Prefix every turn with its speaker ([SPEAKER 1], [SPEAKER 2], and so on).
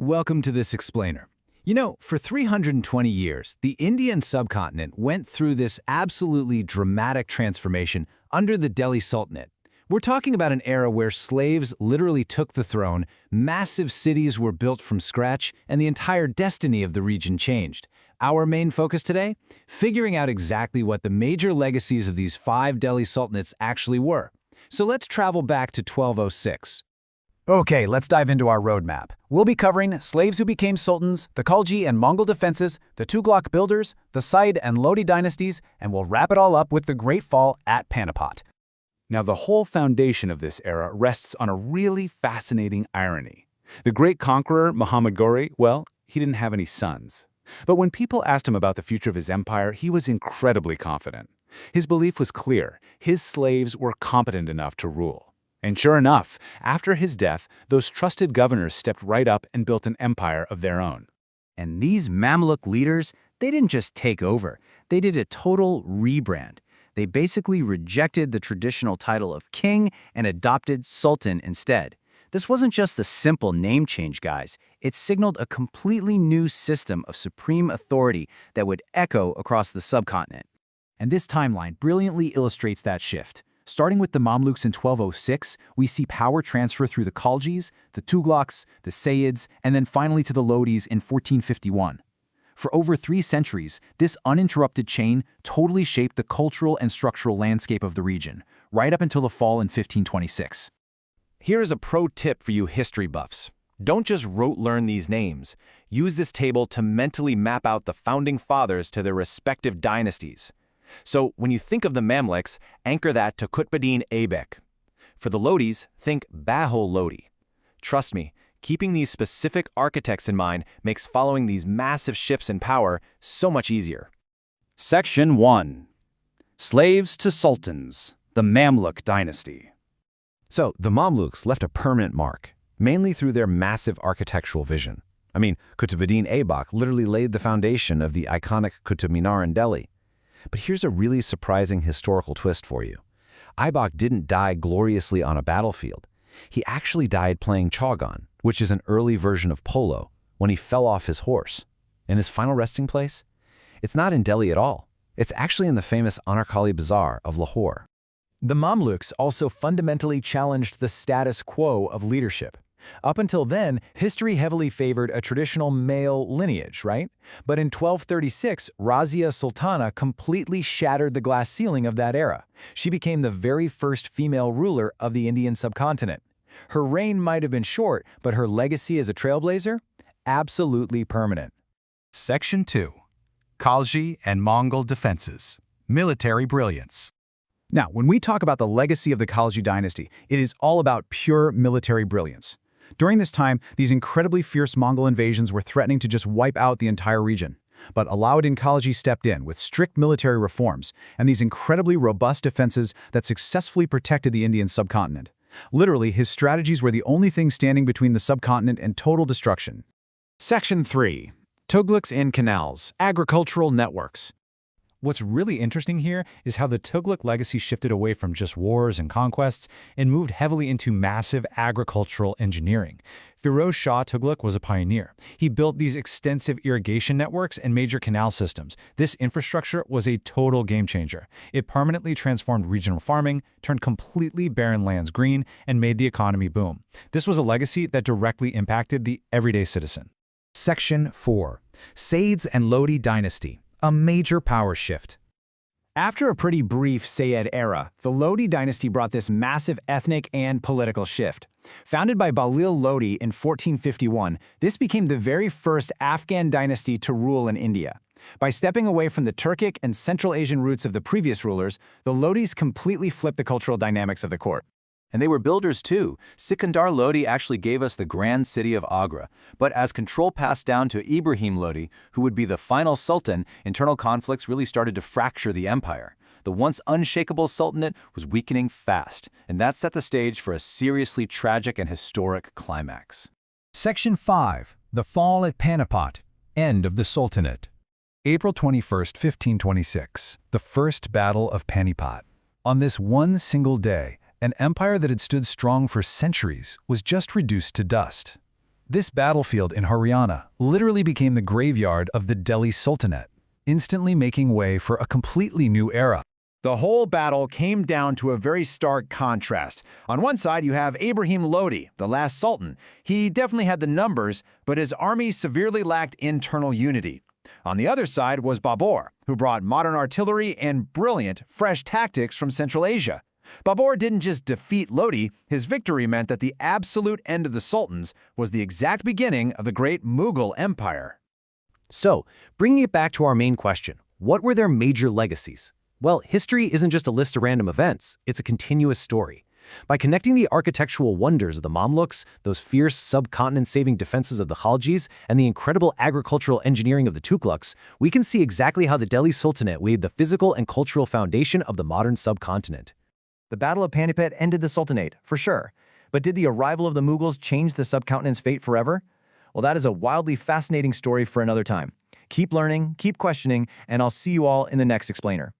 [SPEAKER 1] Welcome to this explainer. You know, for 320 years, the Indian subcontinent went through this absolutely dramatic transformation under the Delhi Sultanate. We're talking about an era where slaves literally took the throne, massive cities were built from scratch, and the entire destiny of the region changed. Our main focus today? Figuring out exactly what the major legacies of these five Delhi Sultanates actually were. So let's travel back to 1206.
[SPEAKER 2] Okay, let's dive into our roadmap. We'll be covering slaves who became sultans, the Khalji and Mongol defenses, the Tughlaq builders, the Sayyid and Lodi dynasties, and we'll wrap it all up with the Great Fall at Panipat.
[SPEAKER 3] Now, the whole foundation of this era rests on a really fascinating irony. The great conqueror, Muhammad Ghori, well, he didn't have any sons. But when people asked him about the future of his empire, he was incredibly confident. His belief was clear: his slaves were competent enough to rule. And sure enough, after his death, those trusted governors stepped right up and built an empire of their own.
[SPEAKER 4] And these Mamluk leaders, they didn't just take over, they did a total rebrand. They basically rejected the traditional title of king and adopted sultan instead. This wasn't just a simple name change, guys. It signaled a completely new system of supreme authority that would echo across the subcontinent.
[SPEAKER 2] And this timeline brilliantly illustrates that shift. Starting with the Mamluks in 1206, we see power transfer through the Khaljis, the Tughlaqs, the Sayyids, and then finally to the Lodis in 1451. For over 3 centuries, this uninterrupted chain totally shaped the cultural and structural landscape of the region, right up until the fall in 1526.
[SPEAKER 1] Here's a pro tip for you history buffs. Don't just rote learn these names. Use this table to mentally map out the founding fathers to their respective dynasties. So when you think of the Mamluks, anchor that to Qutbuddin Aibak. For the Lodis, think Bahol Lodi. Trust me, keeping these specific architects in mind makes following these massive shifts in power so much easier.
[SPEAKER 5] Section 1. Slaves to Sultans, the Mamluk dynasty.
[SPEAKER 6] So, the Mamluks left a permanent mark, mainly through their massive architectural vision. Qutbuddin Aibak literally laid the foundation of the iconic Qutb Minar in Delhi. But here's a really surprising historical twist for you. Aibak didn't die gloriously on a battlefield. He actually died playing Chaugan, which is an early version of polo, when he fell off his horse. And his final resting place? It's not in Delhi at all. It's actually in the famous Anarkali Bazaar of Lahore.
[SPEAKER 1] The Mamluks also fundamentally challenged the status quo of leadership. Up until then, history heavily favored a traditional male lineage, right? But in 1236, Razia Sultana completely shattered the glass ceiling of that era. She became the very first female ruler of the Indian subcontinent. Her reign might have been short, but her legacy as a trailblazer? Absolutely permanent.
[SPEAKER 7] Section 2. Khalji and Mongol defenses. Military brilliance.
[SPEAKER 2] Now, when we talk about the legacy of the Khalji dynasty, it is all about pure military brilliance. During this time, these incredibly fierce Mongol invasions were threatening to just wipe out the entire region. But Alauddin Khalji stepped in with strict military reforms and these incredibly robust defenses that successfully protected the Indian subcontinent. Literally, his strategies were the only thing standing between the subcontinent and total destruction.
[SPEAKER 1] Section 3. Tughlaqs and canals, agricultural networks.
[SPEAKER 8] What's really interesting here is how the Tughlaq legacy shifted away from just wars and conquests and moved heavily into massive agricultural engineering. Firoz Shah Tughlaq was a pioneer. He built these extensive irrigation networks and major canal systems. This infrastructure was a total game changer. It permanently transformed regional farming, turned completely barren lands green, and made the economy boom. This was a legacy that directly impacted the everyday citizen.
[SPEAKER 2] Section 4. Sayyids and Lodi dynasty. A major power shift.
[SPEAKER 1] After a pretty brief Sayyid era, the Lodi dynasty brought this massive ethnic and political shift. Founded by Balil Lodi in 1451, this became the very first Afghan dynasty to rule in India. By stepping away from the Turkic and Central Asian roots of the previous rulers, the Lodis completely flipped the cultural dynamics of the court.
[SPEAKER 3] And they were builders too. Sikandar Lodi actually gave us the grand city of Agra. But as control passed down to Ibrahim Lodi, who would be the final sultan, internal conflicts really started to fracture the empire. The once unshakable sultanate was weakening fast, and that set the stage for a seriously tragic and historic climax.
[SPEAKER 2] Section 5. The Fall at Panipat. End of the Sultanate. April 21, 1526. The First Battle of Panipat. On this one single day, an empire that had stood strong for centuries was just reduced to dust. This battlefield in Haryana literally became the graveyard of the Delhi Sultanate, instantly making way for a completely new era.
[SPEAKER 1] The whole battle came down to a very stark contrast. On one side, you have Ibrahim Lodi, the last sultan. He definitely had the numbers, but his army severely lacked internal unity. On the other side was Babur, who brought modern artillery and brilliant, fresh tactics from Central Asia. Babur didn't just defeat Lodi, his victory meant that the absolute end of the sultans was the exact beginning of the great Mughal Empire.
[SPEAKER 9] So, bringing it back to our main question, what were their major legacies? Well, history isn't just a list of random events, it's a continuous story. By connecting the architectural wonders of the Mamluks, those fierce subcontinent-saving defenses of the Khaljis, and the incredible agricultural engineering of the Tughlaqs, we can see exactly how the Delhi Sultanate laid the physical and cultural foundation of the modern subcontinent.
[SPEAKER 4] The Battle of Panipat ended the Sultanate, for sure. But did the arrival of the Mughals change the subcontinent's fate forever? Well, that is a wildly fascinating story for another time. Keep learning, keep questioning, and I'll see you all in the next explainer.